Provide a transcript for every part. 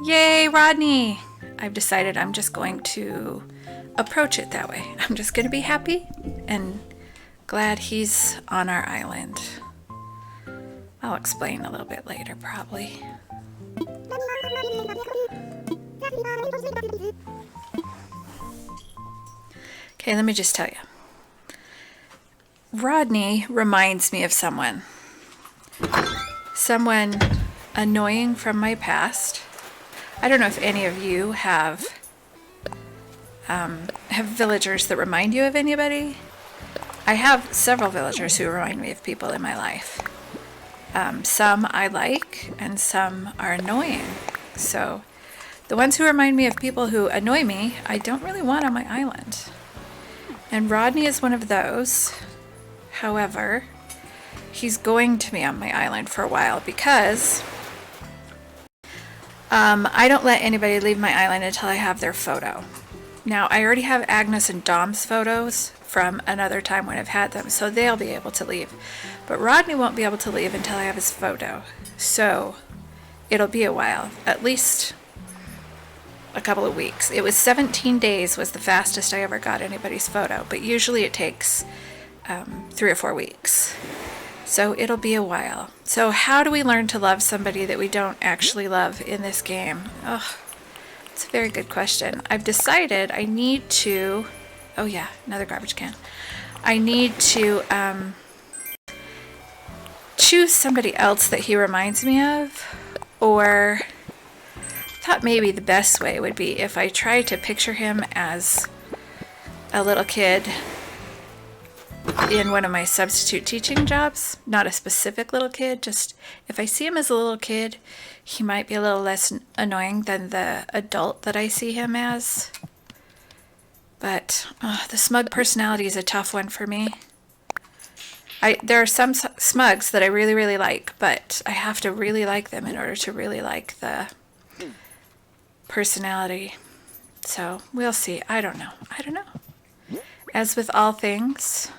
Yay, Rodney! I've decided I'm just going to approach it that way. I'm just going to be happy and glad he's on our island. I'll explain a little bit later, probably. Okay, let me just tell you. Rodney reminds me of someone. Someone annoying from my past. I don't know if any of you have villagers that remind you of anybody. I have several villagers who remind me of people in my life. Some I like and some are annoying. So the ones who remind me of people who annoy me, I don't really want on my island. And Rodney is one of those. However, he's going to be on my island for a while because I don't let anybody leave my island until I have their photo. Now, I already have Agnes and Dom's photos from another time when I've had them, so they'll be able to leave. But Rodney won't be able to leave until I have his photo. So it'll be a while, at least a couple of weeks. It was 17 days was the fastest I ever got anybody's photo, but usually it takes 3 or 4 weeks. So it'll be a while. So how do we learn to love somebody that we don't actually love in this game? Oh, it's a very good question. I've decided I need to, oh yeah, another garbage can. I need to choose somebody else that he reminds me of, or I thought maybe the best way would be if I try to picture him as a little kid in one of my substitute teaching jobs. Not a specific little kid, just if I see him as a little kid, he might be a little less annoying than the adult that I see him as. But the smug personality is a tough one for me. There are some smugs that I really, really like, but I have to really like them in order to really like the personality. So we'll see. I don't know. As with all things,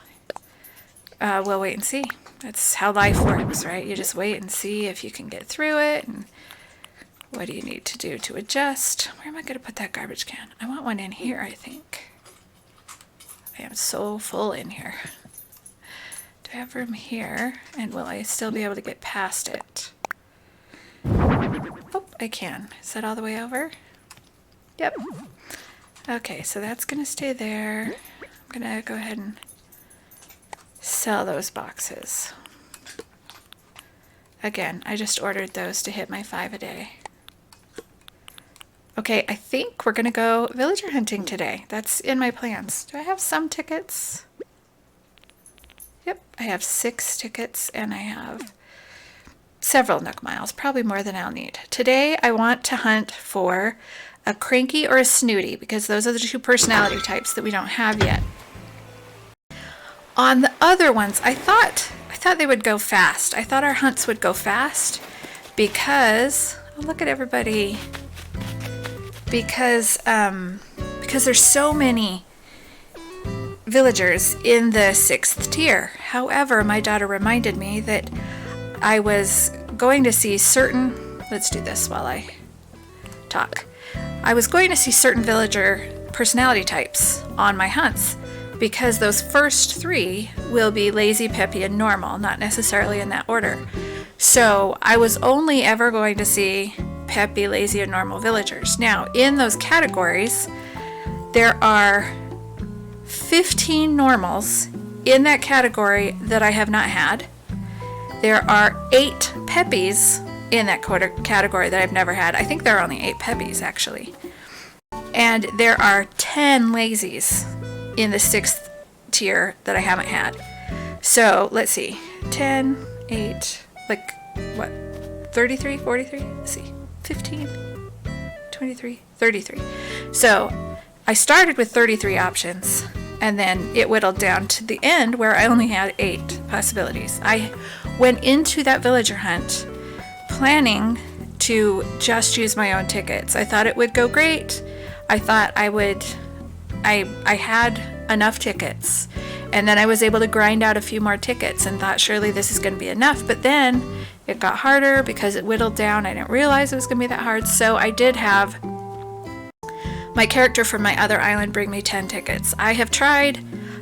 we'll wait and see. That's how life works, right? You just wait and see if you can get through it, and what do you need to do to adjust. Where am I going to put that garbage can? I want one in here, I think. I am so full in here. Do I have room here? And will I still be able to get past it? Oh, I can. Is that all the way over? Yep. Okay, so that's going to stay there. I'm going to go ahead and sell those boxes. Again, I just ordered those to hit my 5 a day. Okay, I think we're going to go villager hunting today. That's in my plans. Do I have some tickets? Yep, I have 6 tickets and I have several Nook Miles, probably more than I'll need. Today I want to hunt for a cranky or a snooty because those are the 2 personality types that we don't have yet. On the other ones, I thought they would go fast. I thought our hunts would go fast because, oh, look at everybody. Because there's so many villagers in the 6th tier. However, my daughter reminded me that I was going to see certain, let's do this while I talk. I was going to see certain villager personality types on my hunts because those first 3 will be lazy, peppy, and normal, not necessarily in that order. So I was only ever going to see peppy, lazy, and normal villagers. Now, in those categories, there are 15 normals in that category that I have not had. There are 8 peppies in that category that I've never had. I think there are only 8 peppies, actually. And there are 10 lazies in the 6th tier that I haven't had. So, let's see. 10, 8, like, what? 33, 43? Let's see. 15, 23, 33. So I started with 33 options and then it whittled down to the end where I only had 8 possibilities. I went into that villager hunt planning to just use my own tickets. I thought it would go great. I thought I had enough tickets. And then I was able to grind out a few more tickets and thought surely this is going to be enough. But then it got harder because it whittled down. I didn't realize it was going to be that hard. So I did have my character from my other island bring me 10 tickets. I have tried,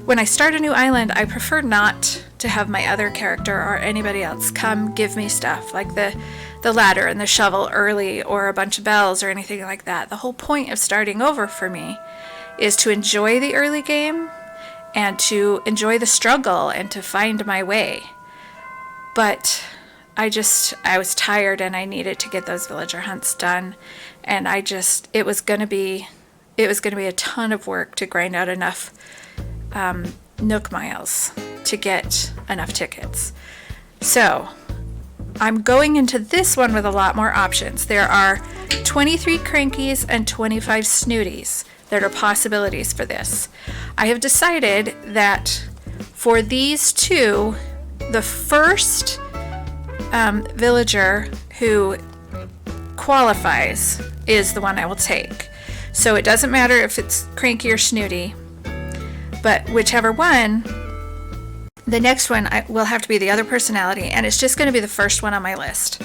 when I start a new island, I prefer not to have my other character or anybody else come give me stuff like the ladder and the shovel early or a bunch of bells or anything like that. The whole point of starting over for me is to enjoy the early game and to enjoy the struggle and to find my way. But I was tired and I needed to get those villager hunts done, and it was going to be a ton of work to grind out enough Nook miles to get enough tickets. So I'm going into this one with a lot more options. There are 23 crankies and 25 snooties that are possibilities for this. I have decided that for these two, the first villager who qualifies is the one I will take. So it doesn't matter if it's cranky or snooty, but whichever one, the next one will have to be the other personality, and it's just going to be the first one on my list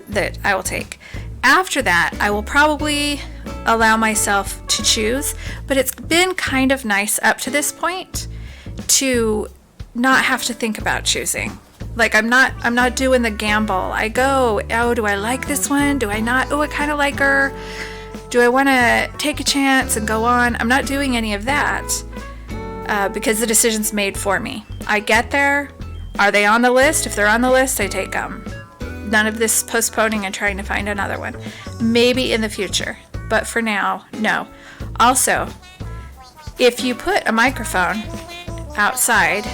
that I will take. After that, I will probably allow myself to choose, but it's been kind of nice up to this point to not have to think about choosing. Like I'm not doing the gamble. I go, oh, do I like this one? Do I not? Oh, I kind of like her. Do I want to take a chance and go on? I'm not doing any of that because the decision's made for me. I get there. Are they on the list? If they're on the list, I take them. None of this postponing and trying to find another one. Maybe in the future, but for now, no. Also, if you put a microphone outside,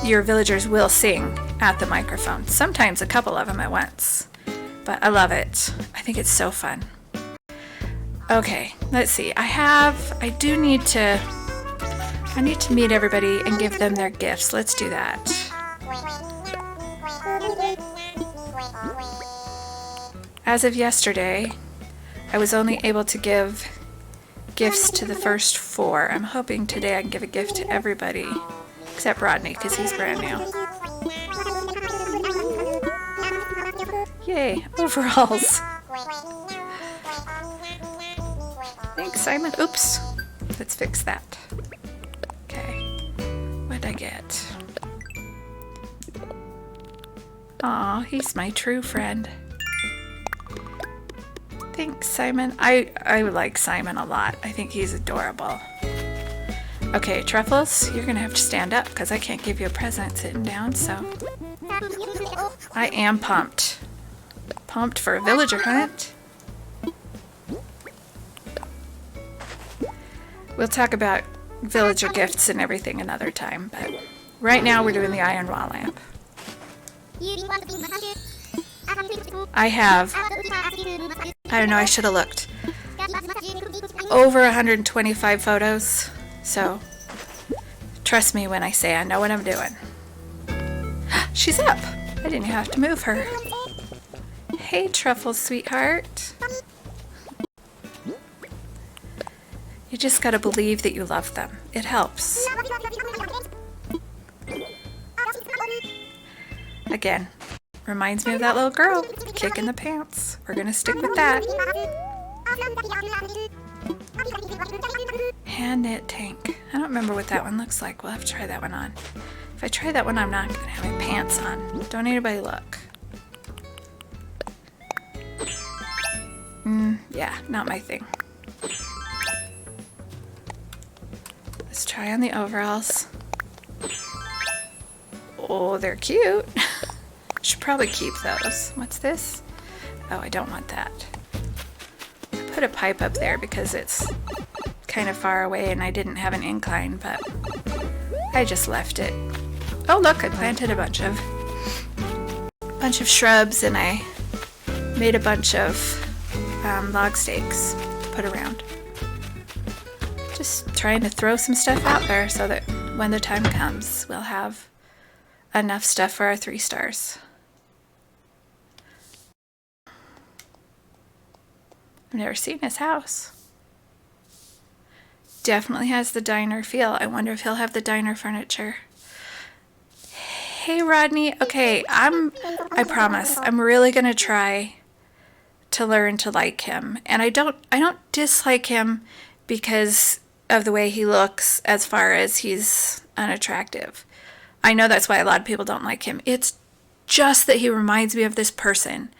your villagers will sing at the microphone. Sometimes a couple of them at once, but I love it. I think it's so fun. Okay, let's see. I need to meet everybody and give them their gifts. Let's do that. As of yesterday, I was only able to give gifts to the first 4. I'm hoping today I can give a gift to everybody except Rodney because he's brand new. Yay, overalls. Thanks, Simon. Oops. Let's fix that. Okay. What'd I get? Aw, he's my true friend. Thanks, Simon. I like Simon a lot. I think he's adorable. Okay, Truffles, you're gonna have to stand up because I can't give you a present sitting down, so. I am pumped. Pumped for a villager hunt. We'll talk about villager gifts and everything another time, but right now we're doing the iron wall lamp. I have, I don't know, I should have looked, over 125 photos, so trust me when I say I know what I'm doing. She's up. I didn't even have to move her. Hey, Truffles, sweetheart. You just gotta believe that you love them. It helps. Again, reminds me of that little girl kicking the pants. We're gonna stick with that. Hand knit tank. I don't remember what that one looks like. We'll have to try that one on. If I try that one, I'm not gonna have my pants on. Don't anybody look. Yeah, not my thing. Let's try on the overalls. Oh, they're cute. Should probably keep those. What's this? Oh, I don't want that. I put a pipe up there because it's kind of far away and I didn't have an incline, but I just left it. Oh, look, I planted a bunch of shrubs and I made a bunch of log stakes to put around. Just trying to throw some stuff out there so that when the time comes, we'll have enough stuff for our 3 stars. I've never seen his house. definitely has the diner feel. I wonder if he'll have the diner furniture. Hey, Rodney. Okay, I promise, I'm really gonna try to learn to like him. And I don't dislike him because of the way he looks, as far as he's unattractive. I know that's why a lot of people don't like him. It's just that he reminds me of this person.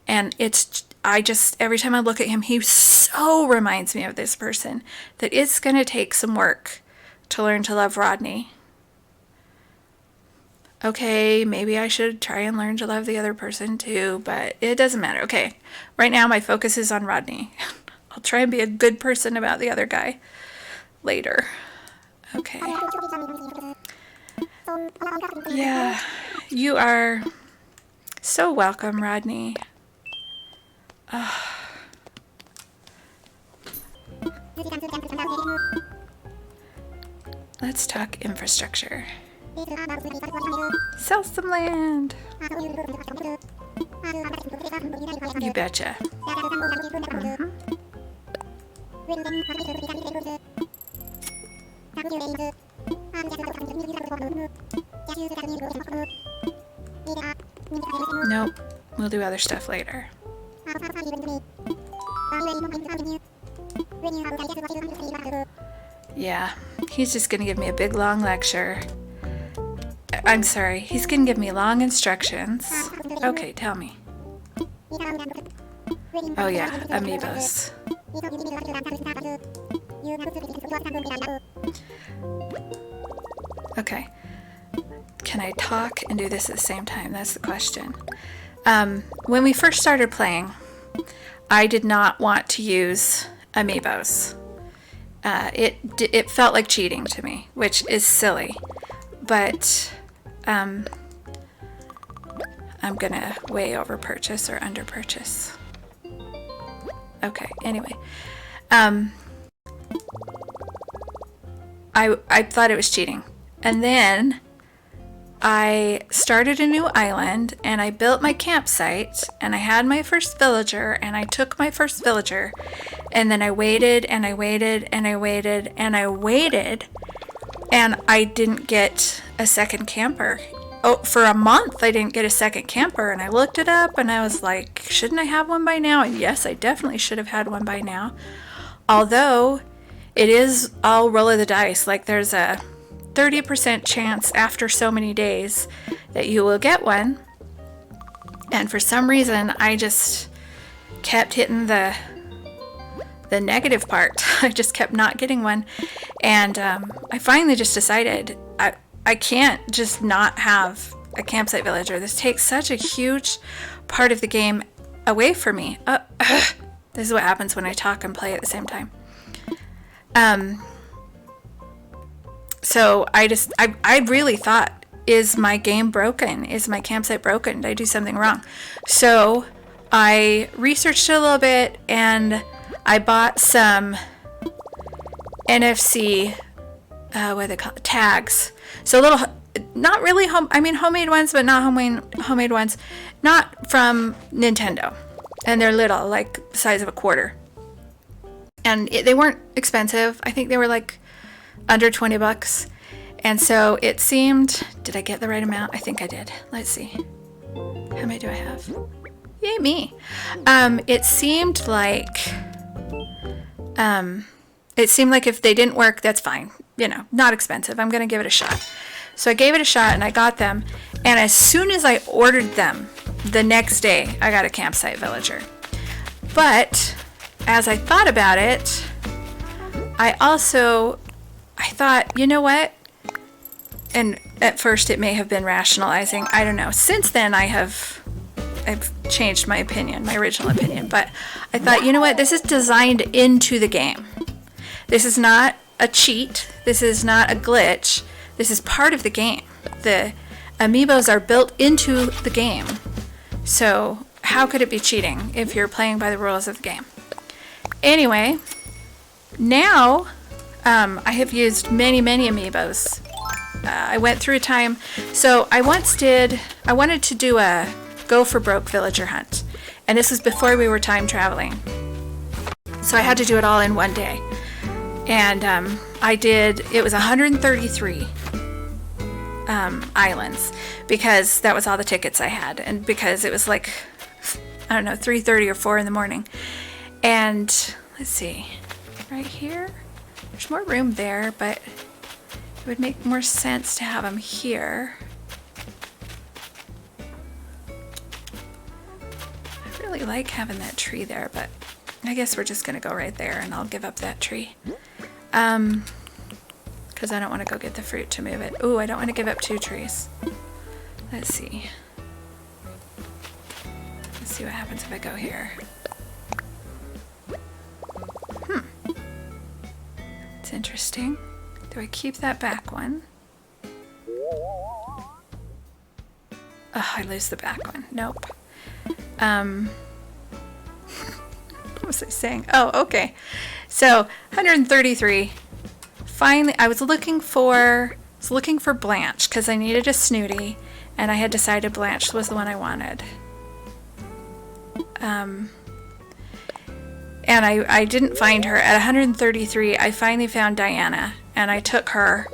And every time I look at him, he so reminds me of this person that it's going to take some work to learn to love Rodney. Okay, maybe I should try and learn to love the other person too, but it doesn't matter. Okay, right now my focus is on Rodney. I'll try and be a good person about the other guy later. Okay. Yeah, you are so welcome, Rodney. Let's talk infrastructure. Sell some land. You betcha. Nope, we'll do other stuff later. Yeah, he's just gonna give me a big long lecture. I'm sorry, he's gonna give me long instructions. Okay, tell me. Oh yeah, amiibos. Okay. Can I talk and do this at the same time? That's the question. When we first started playing, I did not want to use amiibos. It felt like cheating to me, which is silly. But I'm gonna way over purchase or under purchase. Okay, anyway. I thought it was cheating. And then I started a new island and I built my campsite and I had my first villager and I took my first villager and then I waited and I waited and I waited and I waited and I didn't get a second camper. Oh, for a month I didn't get a second camper, and I looked it up and I was like, shouldn't I have one by now? And yes, I definitely should have had one by now. Although it is all roll of the dice. Like there's a 30% chance after so many days that you will get one. And for some reason, I just kept hitting the negative part. I just kept not getting one. And I finally just decided I can't just not have a campsite villager. This takes such a huge part of the game away from me. This is what happens when I talk and play at the same time. So I really thought, is my game broken? Is my campsite broken? Did I do something wrong? So I researched it a little bit and I bought some NFC, what do they call it? Tags. So little, not really homemade ones, but not homemade ones, not from Nintendo. And they're little, like the size of a quarter. And they weren't expensive. I think they were like under $20. And so it seemed, did I get the right amount? I think I did. Let's see. How many do I have? Yay, me. It seemed like if they didn't work, that's fine. You know, not expensive. I'm going to give it a shot. So I gave it a shot and I got them. And as soon as I ordered them, the next day, I got a campsite villager. But as I thought about it, I thought, you know what? And at first it may have been rationalizing. I don't know. Since then I've changed my opinion, my original opinion. But I thought, you know what? This is designed into the game. This is not a cheat. This is not a glitch. This is part of the game. The amiibos are built into the game. So how could it be cheating if you're playing by the rules of the game? Anyway, now I have used many amiibos. I went through a time. So I wanted to do a go for broke villager hunt. And this was before we were time traveling. So I had to do it all in one day. And it was 133 islands, because that was all the tickets I had, and because it was like, I don't know, 3:30 or 4 in the morning. And let's see, right here, there's more room there, but it would make more sense to have them here. I really like having that tree there, but I guess we're just gonna go right there, and I'll give up that tree. Because I don't want to go get the fruit to move it. Ooh, I don't want to give up 2 trees. Let's see. Let's see what happens if I go here. It's interesting. Do I keep that back one? Oh, I lose the back one. Nope. What was I saying? Oh, okay. So 133. Finally, I was looking for Blanche, because I needed a snooty, and I had decided Blanche was the one I wanted. And I didn't find her. At 133, I finally found Diana, and I took her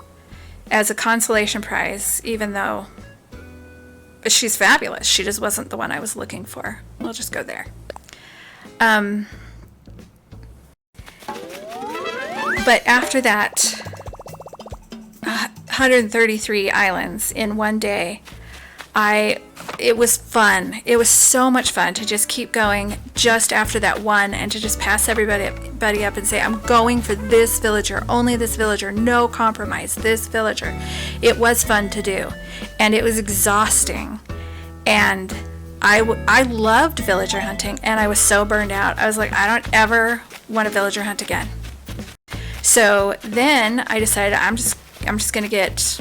as a consolation prize, even though she's fabulous. She just wasn't the one I was looking for. We'll just go there. But after that, 133 islands in one day, it was fun. It was so much fun to just keep going just after that one, and to just pass everybody up and say, I'm going for this villager, only this villager, no compromise, this villager. It was fun to do, and it was exhausting. And I loved villager hunting, and I was so burned out. I was like, I don't ever want to villager hunt again. So then I decided I'm just going to get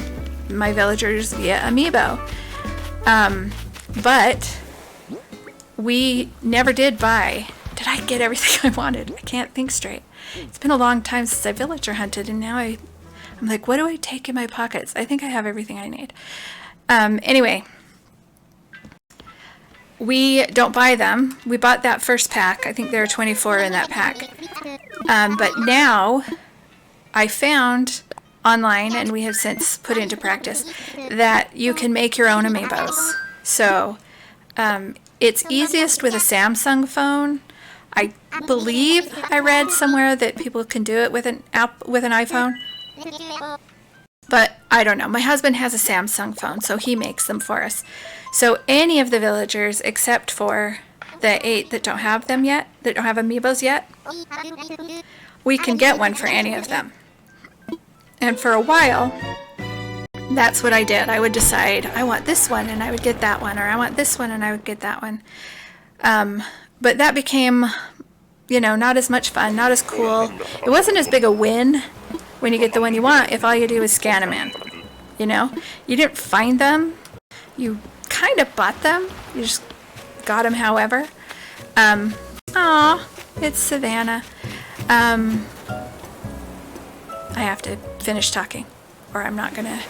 my villagers via amiibo. But we never did buy. Did I get everything I wanted? I can't think straight. It's been a long time since I villager hunted, and now I'm like, what do I take in my pockets? I think I have everything I need. Anyway, we don't buy them. We bought that first pack. I think there are 24 in that pack. But now I found online, and we have since put into practice, that you can make your own amiibos. So it's easiest with a Samsung phone. I believe I read somewhere that people can do it with an iPhone, but I don't know. My husband has a Samsung phone, so he makes them for us. So any of the villagers, except for the 8 that don't have them yet, that don't have amiibos yet, we can get one for any of them. And for a while, that's what I did. I would decide, I want this one, and I would get that one, or I want this one, and I would get that one. But that became, not as much fun, not as cool. It wasn't as big a win when you get the one you want if all you do is scan them in. You didn't find them. You kind of bought them. You just got them however. Aw, it's Savannah. I have to finish talking, or I'm not gonna.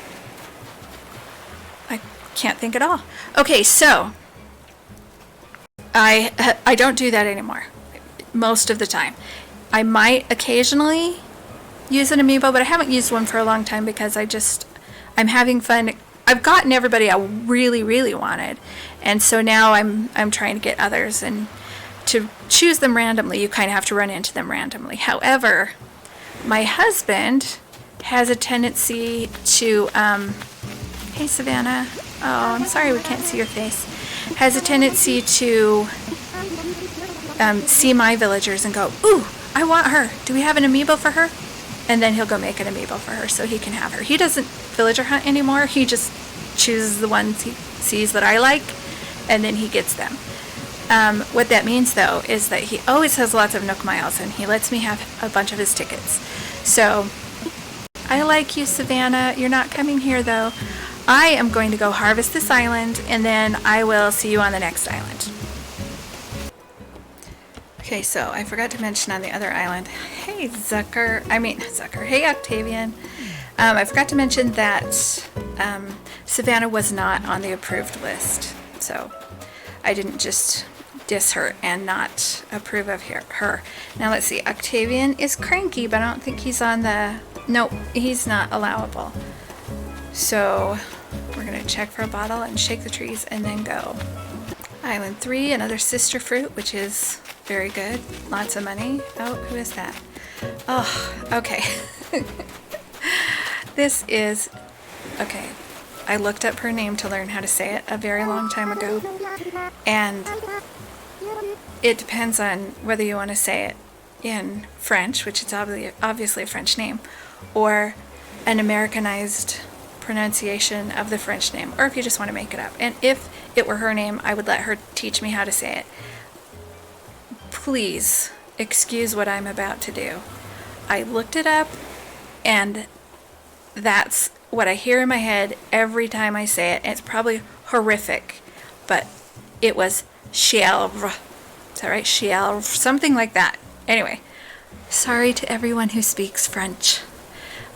I can't think at all. Okay, so I don't do that anymore. Most of the time, I might occasionally use an amiibo, but I haven't used one for a long time because I'm having fun. I've gotten everybody I really, really wanted, and so now I'm trying to get others, and to choose them randomly, you kind of have to run into them randomly. However, my husband has a tendency to, hey Savannah, oh, I'm sorry we can't see your face, has a tendency to see my villagers and go, ooh, I want her. Do we have an amiibo for her? And then he'll go make an amiibo for her so he can have her. He doesn't villager hunt anymore. He just chooses the ones he sees that I like, and then he gets them. What that means, though, is that he always has lots of Nook Miles, and he lets me have a bunch of his tickets. So, I like you, Savannah. You're not coming here, though. I am going to go harvest this island, and then I will see you on the next island. Okay, so I forgot to mention on the other island. Hey, Zucker. Hey, Octavian. I forgot to mention that Savannah was not on the approved list. So, I didn't just diss her and not approve of her. Now let's see. Octavian is cranky, but I don't think he's on the... Nope, he's not allowable. So we're going to check for a bottle and shake the trees and then go. Island 3, another sister fruit, which is very good. Lots of money. Oh, who is that? Oh, okay. This is... Okay. I looked up her name to learn how to say it a very long time ago. And it depends on whether you want to say it in French, which is obviously a French name, or an Americanized pronunciation of the French name, or if you just want to make it up. And if it were her name, I would let her teach me how to say it. Please excuse what I'm about to do. I looked it up, and that's what I hear in my head every time I say it. It's probably horrific, but it was chèvre. Is that right? Chèvre, something like that. Anyway, sorry to everyone who speaks French.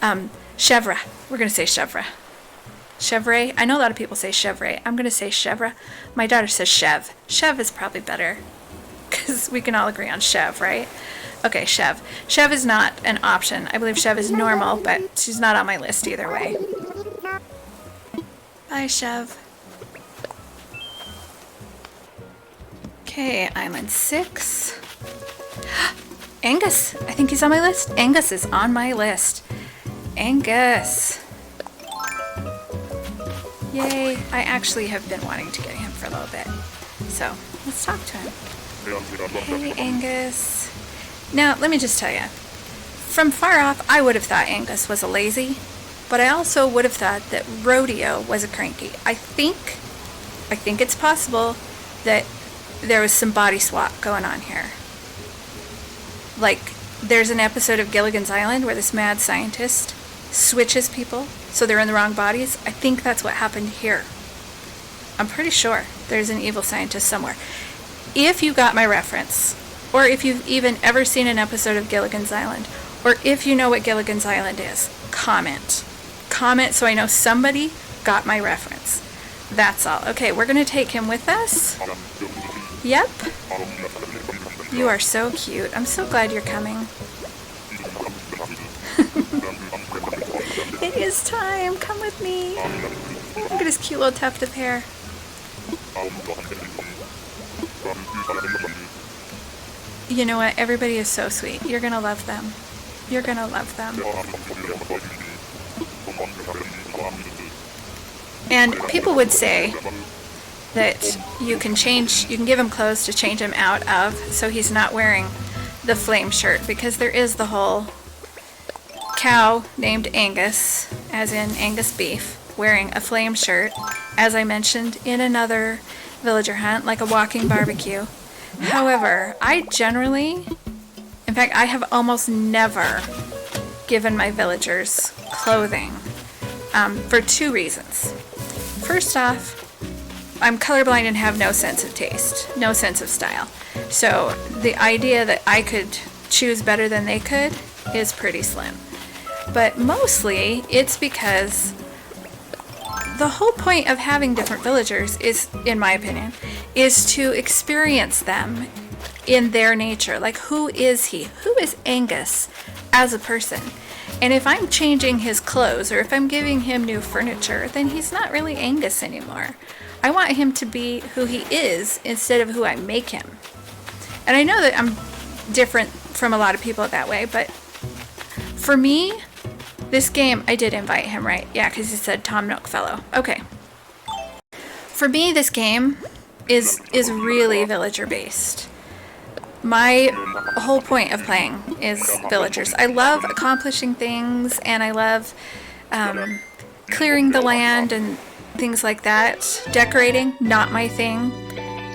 Chèvre. We're going to say chèvre. Chèvre. I know a lot of people say chèvre. I'm going to say chèvre. My daughter says chev. Chev is probably better, because we can all agree on chev, right? Okay, chev. Chev is not an option. I believe chev is normal, but she's not on my list either way. Bye, chev. Okay, Island 6. Angus. I think he's on my list. Angus is on my list. Angus. Yay. I actually have been wanting to get him for a little bit. So, let's talk to him. Hey, Angus. Now, let me just tell you. From far off, I would have thought Angus was a lazy, but I also would have thought that Rodeo was a cranky. I think it's possible that there was some body swap going on here. Like, there's an episode of Gilligan's Island where this mad scientist switches people so they're in the wrong bodies. I think that's what happened here. I'm pretty sure there's an evil scientist somewhere. If you got my reference, or if you've even ever seen an episode of Gilligan's Island, or if you know what Gilligan's Island is, comment. Comment so I know somebody got my reference. That's all. Okay, we're going to take him with us. Yep. You are so cute. I'm so glad you're coming. It is time. Come with me. Look at his cute little tuft of hair. You know what? Everybody is so sweet. You're going to love them. You're going to love them. And people would say that you can give him clothes to change him out of, so he's not wearing the flame shirt, because there is the whole cow named Angus, as in Angus beef, wearing a flame shirt, as I mentioned in another villager hunt, like a walking barbecue. However, I generally, in fact, I have almost never given my villagers clothing for two reasons. First off, I'm colorblind and have no sense of taste, no sense of style. So the idea that I could choose better than they could is pretty slim. But mostly it's because the whole point of having different villagers is, in my opinion, is to experience them in their nature. Like, who is he? Who is Angus as a person? And if I'm changing his clothes or if I'm giving him new furniture, then he's not really Angus anymore. I want him to be who he is instead of who I make him. And I know that I'm different from a lot of people that way, but for me, this game, I did invite him, right? Yeah, because he said Tom Nookfellow. Okay. For me, this game is really villager based. My whole point of playing is villagers. I love accomplishing things, and I love clearing the land and things like that. Decorating, not my thing.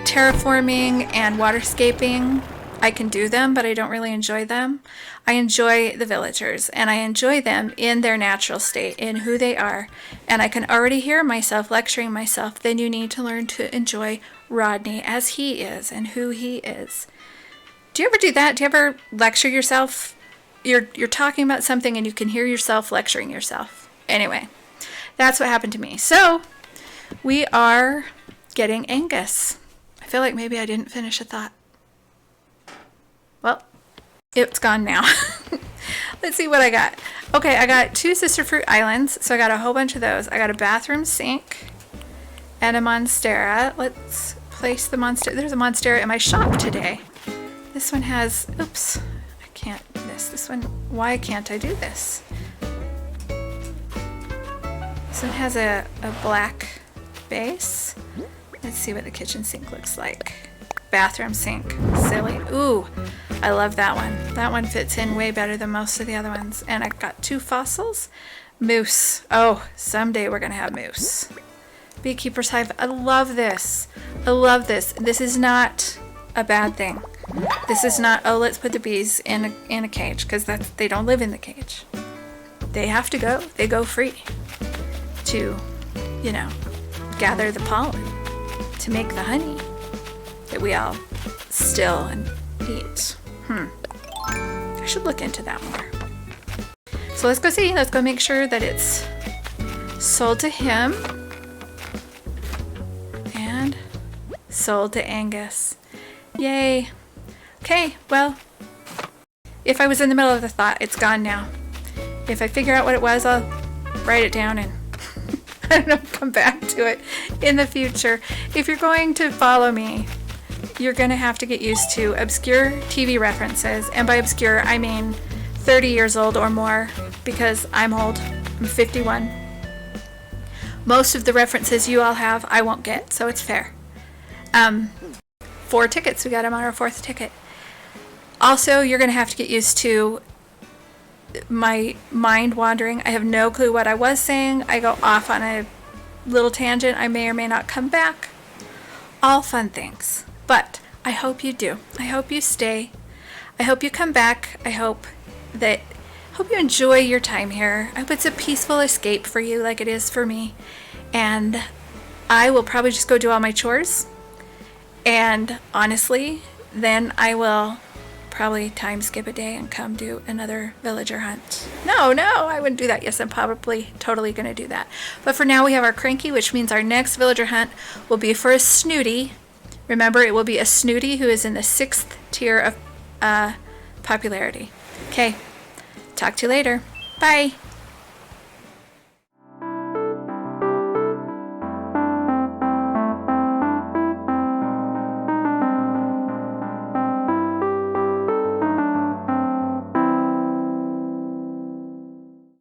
Terraforming and waterscaping, I can do them, but I don't really enjoy them. I enjoy the villagers, and I enjoy them in their natural state, in who they are. And I can already hear myself lecturing myself, then you need to learn to enjoy Rodney as he is and who he is. Do you ever do that? Do you ever lecture yourself? You're talking about something and you can hear yourself lecturing yourself. Anyway, that's what happened to me. So, we are getting Angus. I feel like maybe I didn't finish a thought. Well, it's gone now. Let's see what I got. Okay, I got 2 Sister Fruit Islands, so I got a whole bunch of those. I got a bathroom sink and a Monstera. Let's place the Monstera. There's a Monstera in my shop today. This one has, oops, I can't do this one, why can't I do this? This one has a black base. Let's see what the kitchen sink looks like. Bathroom sink, silly. Ooh, I love that one. That one fits in way better than most of the other ones. And I got 2 fossils. Moose. Oh, someday we're gonna have moose. Beekeeper's hive. I love this. I love this. This is not a bad thing. This is not, oh, let's put the bees in a cage, because they don't live in the cage. They have to go. They go free to, you know, gather the pollen to make the honey that we all still and eat. I should look into that more. So let's go see. Let's go make sure that it's sold to him and sold to Angus. Yay. Okay, well, if I was in the middle of the thought, it's gone now. If I figure out what it was, I'll write it down and I don't know, come back to it in the future. If you're going to follow me, you're going to have to get used to obscure TV references. And by obscure, I mean 30 years old or more, because I'm old. I'm 51. Most of the references you all have, I won't get, so it's fair. 4 tickets. We got them on our 4th ticket. Also, you're going to have to get used to my mind wandering. I have no clue what I was saying. I go off on a little tangent. I may or may not come back. All fun things. But I hope you do. I hope you stay. I hope you come back. I hope you enjoy your time here. I hope it's a peaceful escape for you like it is for me. And I will probably just go do all my chores. And honestly, then I will probably time skip a day and come do another villager hunt. No, I wouldn't do that. Yes, I'm probably totally going to do that. But for now, we have our cranky, which means our next villager hunt will be for a snooty. Remember, it will be a snooty who is in the 6th tier of popularity. Okay, talk to you later. Bye.